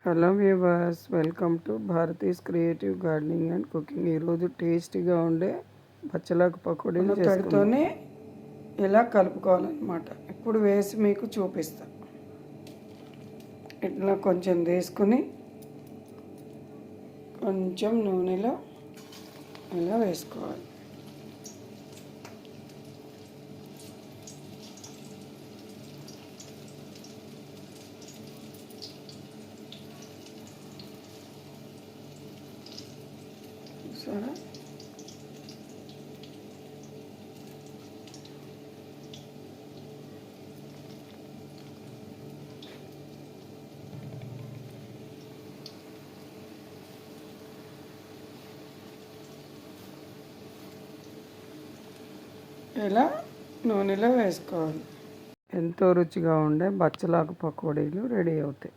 Hello viewers, welcome to Bharati's creative gardening and cooking. ఈరోజు టేస్టీగా ఉండే బచ్చలాకు పకోడీలు తడితోనే ఎలా కలుపుకోవాలన్నమాట ఇప్పుడు వేసి మీకు చూపిస్తా. ఇట్లా కొంచెం తీసుకుని కొంచెం నూనెలో ఇలా వేసుకోవాలి. సరే, ఇలా నూనెలో వేసుకోవాలి. ఎంతో రుచిగా ఉండే బచ్చలాకు పకోడీలు రెడీ అవుతాయి.